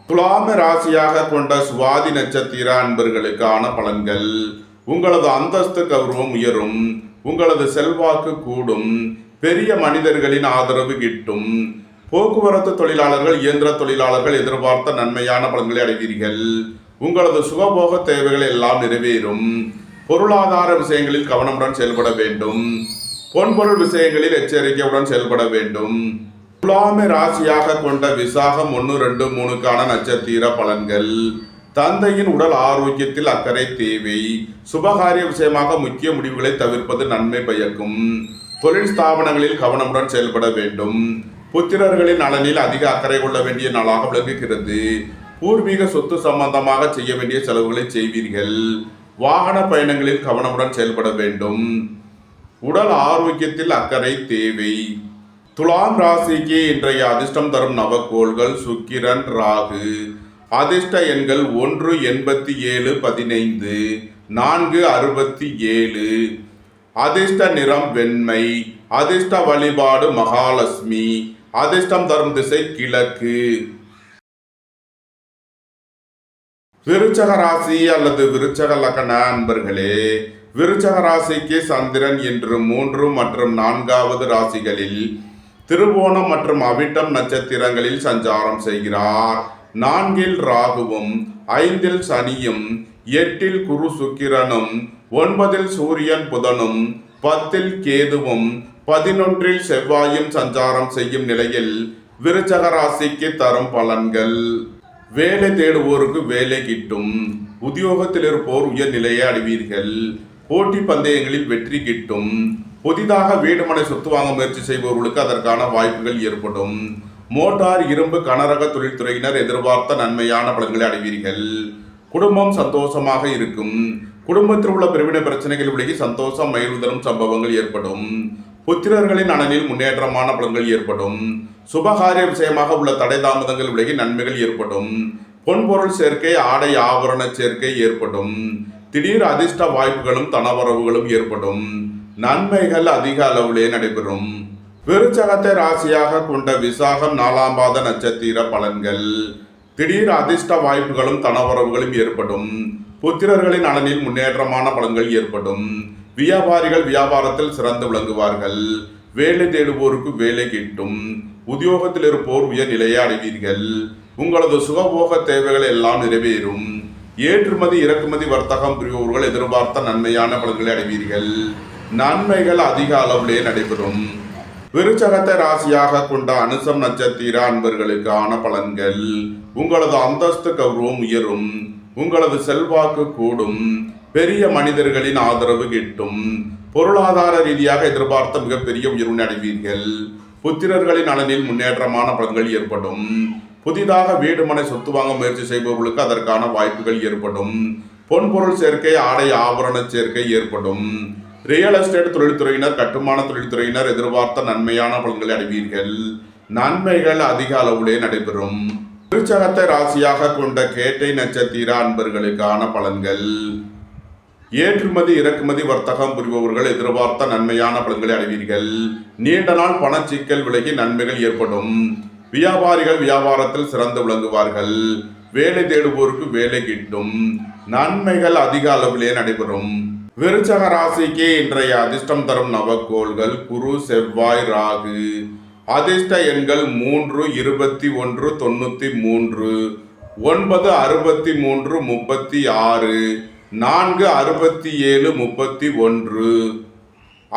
துலாம ராசியாக கொண்ட சுவாதி நட்சத்திர அன்பர்களுக்கான பலன்கள். உங்களது அந்தஸ்து கௌரவம் உயரும். உங்களது செல்வாக்கு கூடும். பெரிய மனிதர்களின் ஆதரவு கிட்டும். போக்குவரத்து தொழிலாளர்கள், இயந்திர தொழிலாளர்கள் எதிர்பார்த்த நன்மையான பலன்களை அடைவீர்கள். உங்களது சுகபோக தேவைகள் எல்லாம் நிறைவேறும். பொருளாதார விஷயங்களில் கவனமுடன் செயல்பட வேண்டும். பொன்பொருள் விஷயங்களில் எச்சரிக்கையுடன் செயல்பட வேண்டும். துலாமை ராசியாக கொண்ட விசாகம் 1, 2, 3க்கான நட்சத்திர பலன்கள். தந்தையின் உடல் ஆரோக்கியத்தில் அக்கறை தேவை. சுபகாரிய விஷயமாக முக்கிய முடிவுகளை தவிர்ப்பது நன்மை பயக்கும். தொழில் ஸ்தாபனங்களில் கவனமுடன் செயல்பட வேண்டும். புத்திரர்களின் நலனில் அதிக அக்கறை கொள்ள வேண்டிய நாளாக விளங்குகிறது. பூர்வீக சொத்து சம்பந்தமாக செய்ய வேண்டிய செலவுகளை செய்வீர்கள். வாகன பயணங்களில் கவனமுடன் செயல்பட வேண்டும். உடல் ஆரோக்கியத்தில் அக்கறை தேவை. துலாம் ராசிக்கு இன்றைய அதிர்ஷ்டம் தரும் நவக்கோள்கள் சுக்கிரன், ராகு. அதிர்ஷ்ட எண்கள் 1 87 15 4 67. அதிர்ஷ்ட நிறம் வெண்மை. அதிர்ஷ்ட வழிபாடு மகாலட்சுமி. அதிர்ஷ்டம் தரும் திசை கிழக்கு. விருச்சக ராசி அல்லது விருச்சக லக்ன அன்பர்களே, விருச்சக ராசிக்கு சந்திரன் இன்று 3 மற்றும் 4வது ராசிகளில் திருவோணம் மற்றும் அவிட்டம் நட்சத்திரங்களில் சஞ்சாரம் செய்கிறார். 4இல் ராகுவும் 5இல் சனியும் 8இல் குரு சுக்கிரனும் 9இல் சூரியன் புதனும் 10இல் கேதுவும் 11இல் செவ்வாயும் சஞ்சாரம் செய்யும் நிலையில் விருச்சக ராசிக்கு தரும் பலன்கள். வேலை தேடுவோருக்கு வேலை கிட்டும். உத்தியோகத்தில் இருப்போர் உயர்நிலையை அடைவீர்கள். போட்டி பந்தயங்களில் வெற்றி கிட்டும். புதிதாக வீடுமனை சொத்து வாங்க முயற்சி செய்பவர்களுக்கு அதற்கான வாய்ப்புகள் ஏற்படும். மோட்டார் இரும்பு கனரக தொழில்துறையினர் எதிர்பார்த்த நன்மையான பலன்களை அடைவீர்கள். குடும்பம் சந்தோஷமாக இருக்கும். குடும்பத்தில் உள்ள பிரிவினை பிரச்சனைகள் விலகி சந்தோஷம் மகிழ்வு தரும் சம்பவங்கள் ஏற்படும். புத்திரர்களின் நலனில் முன்னேற்றமான பலன்கள் ஏற்படும். சுபகாரிய விஷயமாக உள்ள தடை தாமதங்கள் விலகி நன்மைகள் ஏற்படும். பொன்பொருள் சேர்க்கை, ஆடை ஆபரண சேர்க்கை ஏற்படும். திடீர் அதிர்ஷ்ட வாய்ப்புகளும் தனவரவுகளும் ஏற்படும். நன்மைகள் அதிக அளவிலே நடைபெறும். விருச்சகத்தை ராசியாக கொண்ட விசாகம் 4ஆம் பாத நட்சத்திர பலன்கள். திடீர் அதிர்ஷ்ட வாய்ப்புகளும் தனவரவுகளும் ஏற்படும். புத்திரர்களின் நலனில் முன்னேற்றமான பலன்கள் ஏற்படும். வியாபாரிகள் வியாபாரத்தில் சிறந்து விளங்குவார்கள். வேலை தேடுவோருக்கு வேலை கிட்டும். உத்தியோகத்தில் இருப்போர் உயர்நிலையை அடைவீர்கள். உங்களது சுகபோக தேவைகள் எல்லாம் நிறைவேறும். ஏற்றுமதி இறக்குமதி வர்த்தகம் புரிபவர்கள் எதிர்பார்த்த நன்மையான பலன்களை அடைவீர்கள். நன்மைகள் அதிக அளவிலே நடைபெறும். விருச்சகத்தை ராசியாக கொண்ட அனுசம் நட்சத்திர அன்பர்களுக்கான பலன்கள். உங்களது அந்தஸ்து கௌரவம் உயரும். உங்களது செல்வாக்கு கூடும். பெரிய மனிதர்களின் ஆதரவு கிட்டும். பொருளாதார ரீதியாக எதிர்பார்த்த மிகப்பெரிய உயர்வினை அடைவீர்கள். புத்திரர்களின் நலனில் முன்னேற்றமான பலன்கள் ஏற்படும். புதிதாக வீடு மனை சொத்து வாங்க முயற்சி செய்பவர்களுக்கு அதற்கான வாய்ப்புகள் ஏற்படும். பொன்பொருள் சேர்க்கை, ஆடை ஆபரண சேர்க்கை ஏற்படும். ரியல் எஸ்டேட் தொழில்துறையினர், கட்டுமான தொழில்துறையினர் எதிர்பார்த்த நன்மையான பலன்களை அடைவீர்கள். நன்மைகள் அதிக அளவிலே நடைபெறும். விருச்சகத்தை ராசியாக கொண்ட கேட்டை நட்சத்திர அன்பர்களுக்கான பலன்கள். ஏற்றுமதி இறக்குமதி வர்த்தகம் புரிபவர்கள் எதிர்பார்த்த நன்மையான பலன்களை அடைவீர்கள். நீண்ட நாள் பணச்சிக்கல் விலகி நன்மைகள் ஏற்படும். வியாபாரிகள் வியாபாரத்தில் சிறந்து விளங்குவார்கள். வேலை தேடுவோருக்கு வேலை கிட்டும். நன்மைகள் அதிக அளவிலே நடைபெறும். விருச்சக ராசிக்கு இன்றைய அதிர்ஷ்டம் தரும் நவக்கோள்கள் குரு, செவ்வாய், ராகு. அதிர்ஷ்ட எண்கள் 3 21 93 9 63 36 4 67 31.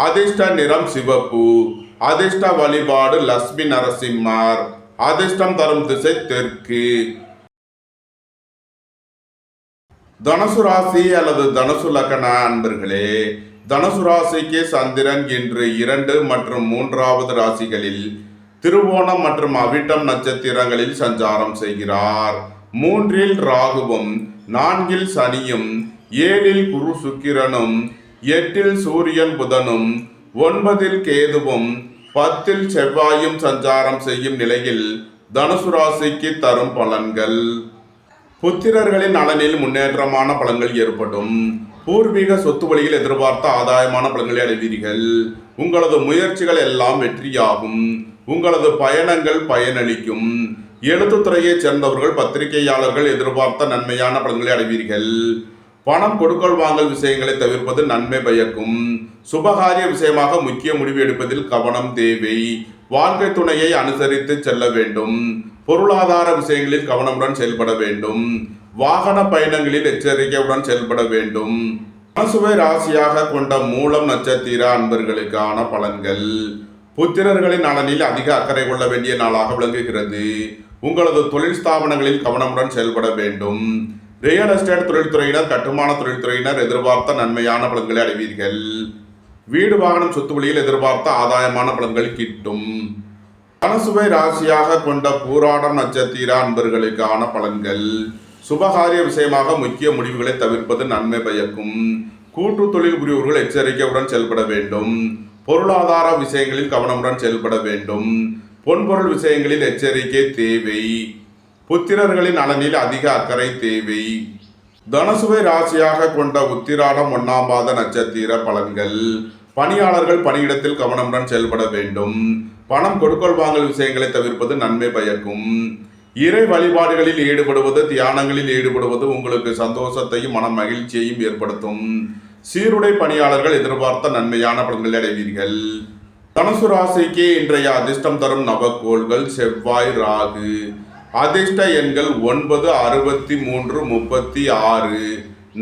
அதிர்ஷ்ட நிறம் சிவப்பு. அதிர்ஷ்ட வழிபாடு லட்சுமி நரசிம்மர். அதிர்ஷ்டம் தரும் திசை தெற்கு. தனுசு ராசி அல்லது தனுசு லக்ன அன்பர்களே, தனுசு ராசிக்கு சந்திரன் இன்று 2 மற்றும் 3வது ராசிகளில் திருவோணம் மற்றும் அவிட்டம் நட்சத்திரங்களில் சஞ்சாரம் செய்கிறார். 3இல் ராகுவும் 4இல் சனியும் 7இல் குரு சுக்கிரனும் 8இல் சூரியன் புதனும் 9இல் கேதுவும் 10இல் செவ்வாயும் சஞ்சாரம் செய்யும் நிலையில் தனுசு ராசிக்கு தரும் பலன்கள். புத்திரர்களின் நலனில் முன்னேற்றமான பலன்கள் ஏற்படும். பூர்வீக சொத்து வழியில் எதிர்பார்த்த ஆதாயமான பலன்களை அடைவீர்கள். உங்களது முயற்சிகள் எல்லாம் வெற்றியாகும். உங்களது பயணங்கள் பயனளிக்கும். எழுத்துத்துறையைச் சேர்ந்தவர்கள், பத்திரிகையாளர்கள் எதிர்பார்த்த நன்மையான பலன்களை அடைவீர்கள். பணம் கொடுக்கல் வாங்கல் விஷயங்களை தவிர்ப்பது நன்மை பயக்கும். சுபகாரிய விஷயமாக முக்கிய முடிவு எடுப்பதில் கவனம் தேவை. வாழ்க்கை துணையை அனுசரித்து செல்ல வேண்டும். பொருளாதார விஷயங்களில் கவனமுடன் செயல்பட வேண்டும். வாகன பயணங்களில் எச்சரிக்கையுடன் செயல்பட வேண்டும். தனுசுவை ராசியாக கொண்ட மூலம் நட்சத்திர அன்பர்களுக்கான பலன்கள். புத்திரர்களின் நலனில் அதிக அக்கறை கொள்ள வேண்டிய நாளாக விளங்குகிறது. உங்களது தொழில் ஸ்தாபனங்களில் கவனமுடன் செயல்பட வேண்டும். ரியல் எஸ்டேட் தொழில்துறையினர், கட்டுமான தொழில்துறையினர் எதிர்பார்த்த நன்மையான பலன்களை அடைவீர்கள். வீடு வாகனம் சொத்து வழியில் எதிர்பார்த்த ஆதாயமான பலன்கள் கிட்டும். தனுசுவை ராசியாக கொண்ட பூராடம் நட்சத்திர அன்பர்களுக்கான பலன்கள். சுபகாரிய விஷயமாக முக்கிய முடிவுகளை தவிர்ப்பது நன்மை பயக்கும். கூட்டு தொழில் புரிவோர்கள் எச்சரிக்கையுடன் செயல்பட வேண்டும். பொருளாதார விஷயங்களில் கவனமுடன் செயல்பட வேண்டும். பொன்பொருள் விஷயங்களில் எச்சரிக்கை தேவை. புத்திரர்களின் நலனில் அதிக அக்கறை தேவை. தனுசுவை ராசியாக கொண்ட உத்திராடம் 1ஆம் பாத நட்சத்திர பலன்கள். பணியாளர்கள் பணியிடத்தில் கவனமுடன் செயல்பட வேண்டும். பணம் கொடுக்கல் வாங்கல் விஷயங்களை தவிர்ப்பது நன்மை பயக்கும். இறை வழிபாடுகளில் ஈடுபடுவது, தியானங்களில் ஈடுபடுவது உங்களுக்கு சந்தோஷத்தையும் மன மகிழ்ச்சியையும் ஏற்படுத்தும். சீருடை பணியாளர்கள் எதிர்பார்த்த நன்மையான பலன்களை அடைவீர்கள். தனுசு ராசிக்கு இன்றைய அதிர்ஷ்டம் தரும் நவக்கோள்கள் செவ்வாய், ராகு. அதிர்ஷ்ட எண்கள் 9, 63, 36,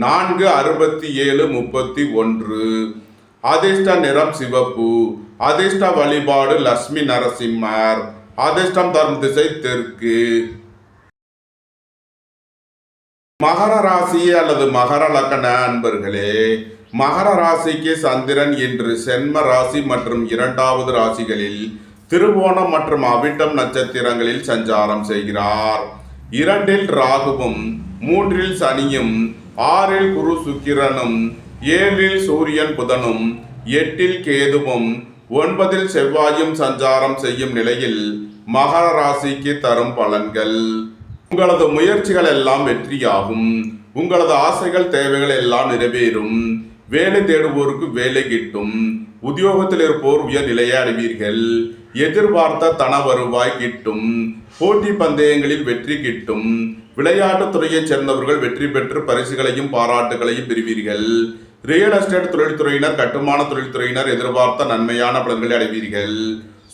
4, 67, 31. அதிர்ஷ்ட நிறம் சிவப்பு. அதிர்ஷ்ட வழிபாடு லட்சுமி நரசிம்மர். அதிர்ஷ்டம் தரும் திசை தெற்கு. மகர ராசி அல்லது மகர லக்ன அன்பர்களே, மகர ராசிக்கு சந்திரன் இன்று சென்ம ராசி மற்றும் 2வது ராசிகளில் திருவோணம் மற்றும் அவிட்டம் நட்சத்திரங்களில் சஞ்சாரம் செய்கிறார். 2இல் ராகுவும், 3இல் சனியும், 6இல் குரு சுக்கிரனும், 7இல் சூரியன் புதனும், 8இல் கேதுவும், 9இல் செவ்வாயும் சஞ்சாரம் செய்யும் நிலையில் மகர ராசிக்கு தரும் பலன்கள். உங்களது முயற்சிகள் எல்லாம் வெற்றியாகும். உங்களது ஆசைகள் தேவைகள் எல்லாம் நிறைவேறும். வேலை தேடுவோருக்கு வேலை கிட்டும். உத்தியோகத்தில் இருப்போர் உயர் நிலையை அடைவீர்கள். எதிர்பார்த்த தன வருவாய் கிட்டும். போட்டி பந்தயங்களில் வெற்றி கிட்டும். விளையாட்டுத் துறையைச் சேர்ந்தவர்கள் வெற்றி பெற்று பரிசுகளையும் பாராட்டுகளையும் பெறுவீர்கள். ரியல் எஸ்டேட் தொழில்துறையினர், கட்டுமான தொழில்துறையினர் எதிர்பார்த்த நன்மையான பலன்களை அடைவீர்கள்.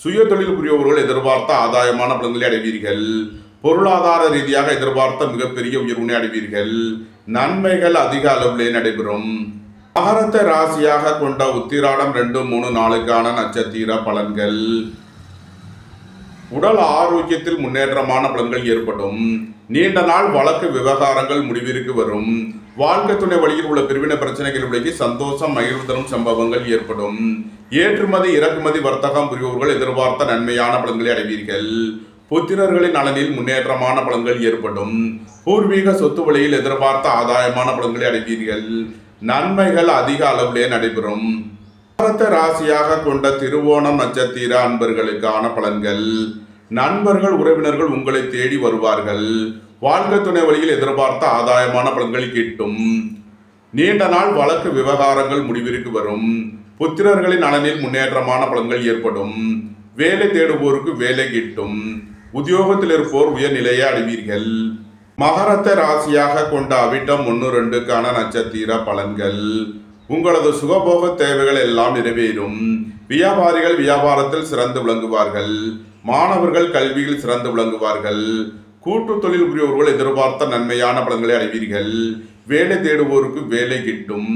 சுய தொழில் புரிபவர்கள் எதிர்பார்த்த ஆதாயமான பலன்களை அடைவீர்கள். பொருளாதார ரீதியாக எதிர்பார்த்த மிகப்பெரிய உயர்வினை அடைவீர்கள். நன்மைகள் அதிக அளவிலே நடைபெறும். மகரத்தை ராசியாக கொண்ட உத்திராடம் 2, 3, 4க்கான நட்சத்திர பலன்கள். உடல் ஆரோக்கியத்தில் முன்னேற்றமான பலன்கள் ஏற்படும். நீண்ட நாள் வழக்கு விவகாரங்கள் முடிவிற்கு வரும். வாழ்க்கை துணை வழியில் உள்ள பிரிவினை பிரச்சனைகள் விலகி சந்தோஷம், மகிழ்வு தரும் சம்பவங்கள் ஏற்படும். ஏற்றுமதி இறக்குமதி வர்த்தகம் புரிபவர்கள் எதிர்பார்த்த நன்மையான பலன்களை அடைவீர்கள். புத்திரர்களின் நலனில் முன்னேற்றமான பலன்கள் ஏற்படும். பூர்வீக சொத்து வழியில் எதிர்பார்த்த ஆதாயமான பலன்களை அடைவீர்கள். நன்மைகள் அதிக அளவிலே நடைபெறும். மகரத்தை ராசியாக கொண்ட திருவோணம் நட்சத்திர அன்பர்களுக்கான பலன்கள். நண்பர்கள், உறவினர்கள் உங்களை தேடி வருவார்கள். வாழ்க்கை துணை வழியில் எதிர்பார்த்த ஆதாயமான பலன்கள் கிட்டும். நீண்ட நாள் வழக்கு விவகாரங்கள் முடிவிற்கு வரும். புத்திரர்களின் நலனில் முன்னேற்றமான பலன்கள் ஏற்படும். வேலை தேடுவோருக்கு வேலை கிட்டும். உத்தியோகத்தில் இருப்போர் உயர்நிலையை அடைவீர்கள். மகரத்தை ராசியாக கொண்ட அவிட்டம் 1, 2க்கான நட்சத்திர பலன்கள். உங்களது சுகபோக தேவைகள் எல்லாம் நிறைவேறும். வியாபாரிகள் வியாபாரத்தில் சிறந்து விளங்குவார்கள். மாணவர்கள் கல்வியில் சிறந்து விளங்குவார்கள். கூட்டு தொழில் புரிபவர்கள் எதிர்பார்த்த நன்மையான பலன்களை அடைவீர்கள். வேலை தேடுவோருக்கு வேலை கிட்டும்.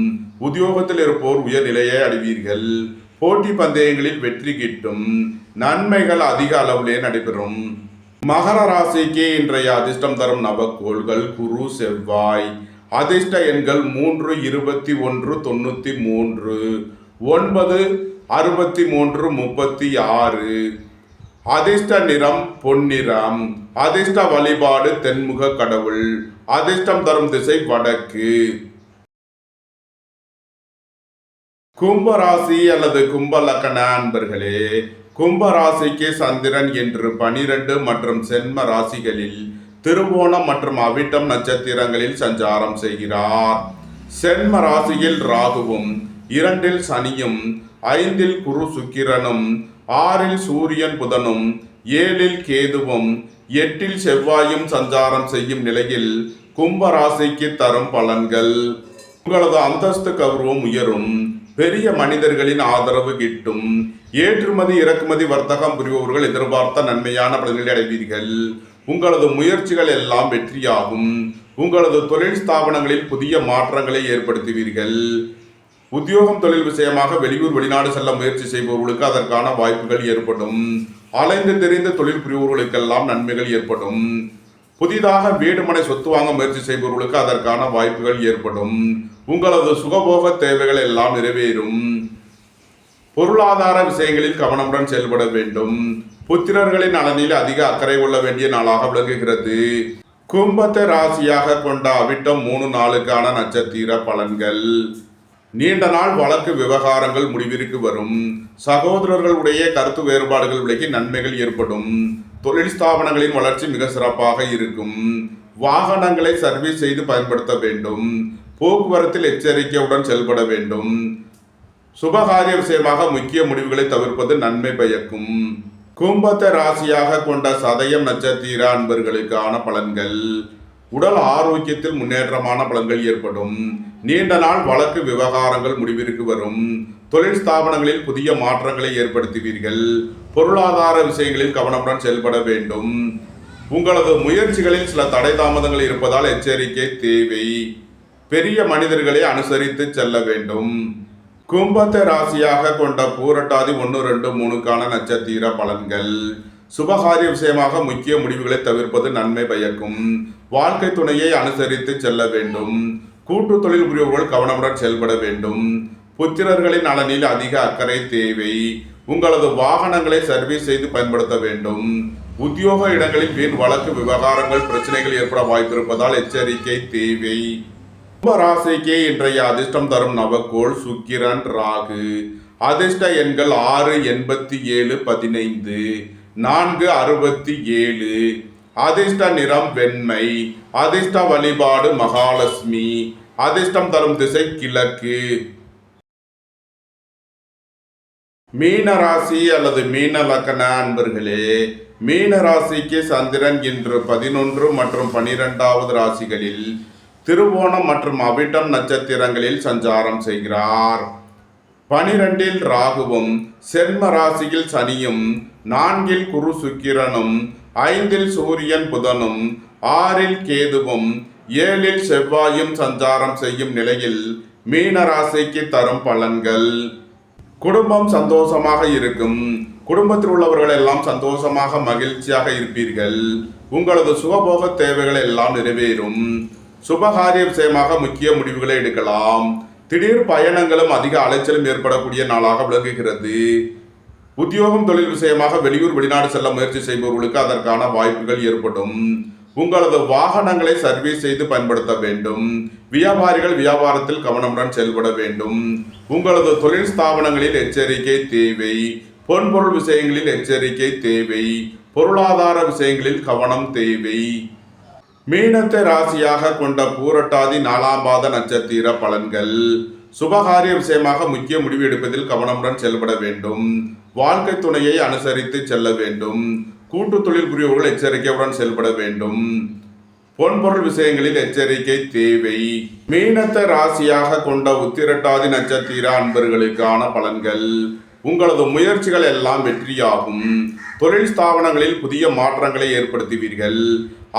உத்தியோகத்தில் இருப்போர் உயர்நிலையை அடைவீர்கள். போட்டி பந்தயங்களில் வெற்றி கிட்டும். நன்மைகள் அதிக அளவிலே நடைபெறும். மகர ராசிக்கு இன்றைய அதிர்ஷ்டம் தரும் நவக்கோள்கள் குரு, செவ்வாய். அதிர்ஷ்ட எண்கள் 3, 21, 93, 9, 63, 36. அதிர்ஷ்ட நிறம் பொன்னிறம். அதிர்ஷ்ட வழிபாடு தென்முக கடவுள். அதிர்ஷ்டம் தரும் திசை வடக்கு. கும்பராசி அல்லது கும்ப லக்ன அன்பர்களே, கும்பராசிக்கு சந்திரன் இன்று 12 மற்றும் சென்ம ராசிகளில் திருவோணம் மற்றும் அவிட்டம் நட்சத்திரங்களில் சஞ்சாரம் செய்கிறார். சென்ம ராசியில் ராகுவும், 2இல் சனியும், 5இல் குரு சுக்கிரனும், 6இல் சூரியன் புதனும், 7இல் கேதுவும், 8இல் செவ்வாயும் சஞ்சாரம் செய்யும் நிலையில் கும்பராசிக்கு தரும் பலன்கள். உங்களது அந்தஸ்து கௌரவம் உயரும். பெரிய மனிதர்களின் ஆதரவு கிட்டும். ஏற்றுமதி இறக்குமதி வர்த்தகம் புரிபவர்கள் எதிர்பார்த்த நன்மையான பலன்களை அடைவீர்கள். உங்களது முயற்சிகள் எல்லாம் வெற்றியாகும். உங்களது தொழில் ஸ்தாபனங்களில் புதிய மாற்றங்களை ஏற்படுத்துவீர்கள். உத்தியோகம் தொழில் விஷயமாக வெளியூர் வெளிநாடு செல்ல முயற்சி செய்பவர்களுக்கு அதற்கான வாய்ப்புகள் ஏற்படும். அலைந்து தெரிந்த தொழில் புரிபவர்களுக்கெல்லாம் நன்மைகள் ஏற்படும். புதிதாக வீடு மனை சொத்து வாங்க முயற்சி செய்பவர்களுக்கு அதற்கான வாய்ப்புகள் ஏற்படும். உங்களது சுகபோக தேவைகள் எல்லாம் நிறைவேறும். பொருளாதார விஷயங்களில் கவனமுடன் செயல்பட வேண்டும். புத்திரர்களின் நலனில் அதிக அக்கறை கொள்ள வேண்டிய நாளாக விளங்குகிறது. கும்பத்தை ராசியாக கொண்ட அவிட்டம் 3, 4க்கான நட்சத்திர பலன்கள். நீண்ட நாள் வழக்கு விவகாரங்கள் முடிவிற்கு வரும். சகோதரர்களுடைய கருத்து வேறுபாடுகள் விலகி நன்மைகள் ஏற்படும். தொழில் ஸ்தாபனங்களின் வளர்ச்சி மிக சிறப்பாக இருக்கும். வாகனங்களை சர்வீஸ் செய்து பயன்படுத்த வேண்டும். போக்குவரத்தில் எச்சரிக்கையுடன் செயல்பட வேண்டும். சுபகாரிய விஷயமாக முக்கிய முடிவுகளை தவிர்ப்பது நன்மை பயக்கும். கும்பத்தை ராசியாக கொண்ட சதயம் நட்சத்திர அன்பர்களுக்கான பலன்கள். உடல் ஆரோக்கியத்தில் முன்னேற்றமான பலன்கள் ஏற்படும். நீண்ட நாள் வழக்கு விவகாரங்கள் முடிவிற்கு வரும். தொழில் ஸ்தாபனங்களில் புதிய மாற்றங்களை ஏற்படுத்துவீர்கள். பொருளாதார விஷயங்களில் கவனமுடன் செயல்பட வேண்டும். உங்களது முயற்சிகளில் சில தடை தாமதங்கள் இருப்பதால் எச்சரிக்கை தேவை. பெரிய மனிதர்களை அனுசரித்து செல்ல வேண்டும். கும்பத்தை ராசியாக கொண்ட பூரட்டாதி 1, 2, 3க்கான நட்சத்திர பலன்கள். சுபகாரிய விஷயமாக முக்கிய முடிவுகளை தவிர்ப்பது நன்மை பயக்கும். வாழ்க்கை துணையை அனுசரித்து செல்ல வேண்டும். கூட்டு தொழில் புரிபவர்கள் கவனமுடன் செயல்பட வேண்டும். புத்திரர்களின் நலனில் அதிக அக்கறை தேவை. உங்களது வாகனங்களை சர்வீஸ் செய்து பயன்படுத்த வேண்டும். உத்தியோக இடங்களில் வீண் வழக்கு விவகாரங்கள் பிரச்சனைகள் ஏற்பட வாய்ப்பிருப்பதால் எச்சரிக்கை தேவை. கும்பராசிக்கு இன்றைய அதிர்ஷ்டம் தரும் நவக்கோள் சுக்கிரன், ராகு. அதிர்ஷ்ட எண்கள் 6, 87, 15, 4, 67. அதிர்ஷ்ட நிறம் வெண்மை. அதிர்ஷ்ட வழிபாடு மகாலட்சுமி. அதிர்ஷ்டம் தரும் திசை கிழக்கு. மீன ராசி அல்லது மீன லக்ன அன்பர்களே, மீன ராசிக்கு சந்திரன் இன்று 11 மற்றும் 12வது ராசிகளில் திருவோணம் மற்றும் அவிட்டம் நட்சத்திரங்களில் சஞ்சாரம் செய்கிறார். 12இல் ராகுவும், சென்ம ராசியில் சனியும், 4இல் குரு சுக்கிரனும், 5இல் சூரியன் புதனும், 6இல் கேதுவும், 7இல் செவ்வாயும் சஞ்சாரம் செய்யும் நிலையில் மீன ராசிக்கு தரும் பலன்கள். குடும்பம் சந்தோஷமாக இருக்கும். குடும்பத்தில் உள்ளவர்கள் எல்லாம் சந்தோஷமாக மகிழ்ச்சியாக இருப்பீர்கள். உங்களது சுகபோக தேவைகள் எல்லாம் நிறைவேறும். சுபகாரிய விஷயமாக முக்கிய முடிவுகளை எடுக்கலாம். திடீர் பயணங்களும் அதிக அலைச்சலும் ஏற்படக்கூடிய நாளாக விளங்குகிறது. உத்தியோகம் தொழில் விஷயமாக வெளியூர் வெளிநாடு செல்ல முயற்சி செய்பவர்களுக்கு அதற்கான வாய்ப்புகள் ஏற்படும். உங்களது வாகனங்களை சர்வீஸ் செய்து பயன்படுத்த வேண்டும். வியாபாரிகள் வியாபாரத்தில் கவனமுடன் செயல்பட வேண்டும். உங்களது தொழில் ஸ்தாபனங்களில் எச்சரிக்கை தேவை. பொன்பொருள் விஷயங்களில் எச்சரிக்கை தேவை. பொருளாதார விஷயங்களில் கவனம் தேவை. மீனத்தை ராசியாக கொண்ட பூரட்டாதி 4ஆம் பாத நட்சத்திர பலன்கள். சுபகாரிய விஷயமாக முக்கிய முடிவு எடுப்பதில் கவனமுடன் செயல்பட வேண்டும். வாழ்க்கை துணையை அனுசரித்து செல்ல வேண்டும். கூட்டு தொழில் புரிபவர்கள் எச்சரிக்கையுடன் செயல்பட வேண்டும். பொன்பொருள் விஷயங்களில் எச்சரிக்கை தேவை. மீனத்தை ராசியாக கொண்ட உத்திரட்டாதி நட்சத்திர அன்பர்களுக்கான பலன்கள். உங்களது முயற்சிகள் எல்லாம் வெற்றியாகும். தொழில் ஸ்தாபனங்களில் புதிய மாற்றங்களை ஏற்படுத்துவீர்கள்.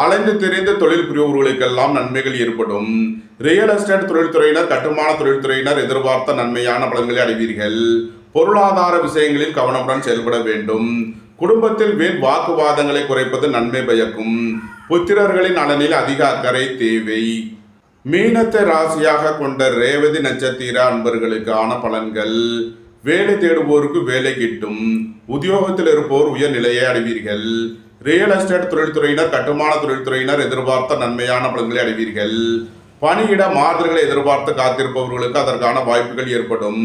அலைந்து தெரிந்த தொழில் புரிபவர்களுக்கெல்லாம் நன்மைகள் ஏற்படும். ரியல் எஸ்டேட் தொழில்துறையினர், கட்டுமான தொழில்துறையினர் எதிர்பார்த்த நன்மையான பலன்களை அடைவீர்கள். பொருளாதார விஷயங்களில் கவனமுடன் செயல்பட வேண்டும். குடும்பத்தில் வீண் வாக்குவாதங்களை குறைப்பது நன்மை பயக்கும். புத்திரர்களின் நலனில் அதிக அக்கறை தேவை. மீனத்தை ராசியாக கொண்ட ரேவதி நட்சத்திர அன்பர்களுக்கான பலன்கள். வேலை தேடுவோருக்கு வேலை கிட்டும். உத்தியோகத்தில் இருப்போர் உயர்நிலையை அடைவீர்கள். ரியல் எஸ்டேட் தொழில்துறையினர், கட்டுமான தொழில்துறையினர் எதிர்பார்த்த நன்மையான பலன்களை அடைவீர்கள். பணியிட மாறுதல்களை எதிர்பார்த்து காத்திருப்பவர்களுக்கு அதற்கான வாய்ப்புகள் ஏற்படும்.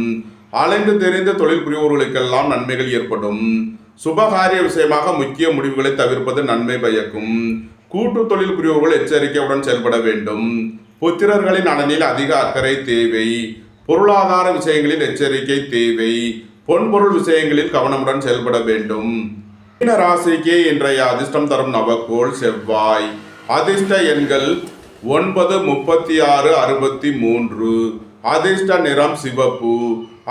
அலைந்து தெரிந்த தொழில் புரிபவர்களுக்கெல்லாம் நன்மைகள் ஏற்படும். சுபகாரிய விஷயமாக முக்கிய முடிவுகளை தவிர்ப்பது நன்மை பயக்கும். கூட்டு தொழில் புரிபவர்கள் எச்சரிக்கையுடன் செயல்பட வேண்டும். புத்திரர்களின் நலனில் அதிக அக்கறை தேவை. பொருளாதார விஷயங்களில் எச்சரிக்கை தேவை. பொன்பொருள் விஷயங்களில் கவனமுடன் செயல்பட வேண்டும். மீன ராசிக்கு இன்றைய அதிர்ஷ்டம் தரும் நவக்கோள் செவ்வாய். அதிர்ஷ்ட எண்கள் 9, 36, 63. அதிர்ஷ்ட நிறம் சிவப்பு.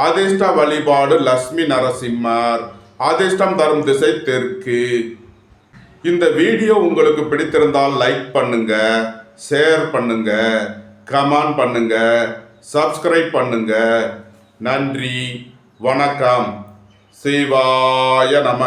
அதிர்ஷ்ட வழிபாடு லட்சுமி நரசிம்மர். அதிர்ஷ்டம் தரும் திசை தெற்கு. இந்த வீடியோ உங்களுக்கு பிடித்திருந்தால் லைக் பண்ணுங்க, ஷேர் பண்ணுங்க, கமெண்ட் பண்ணுங்க, சப்ஸ்கிரைப் பண்ணுங்க. நன்றி, வணக்கம். சிவாய நம.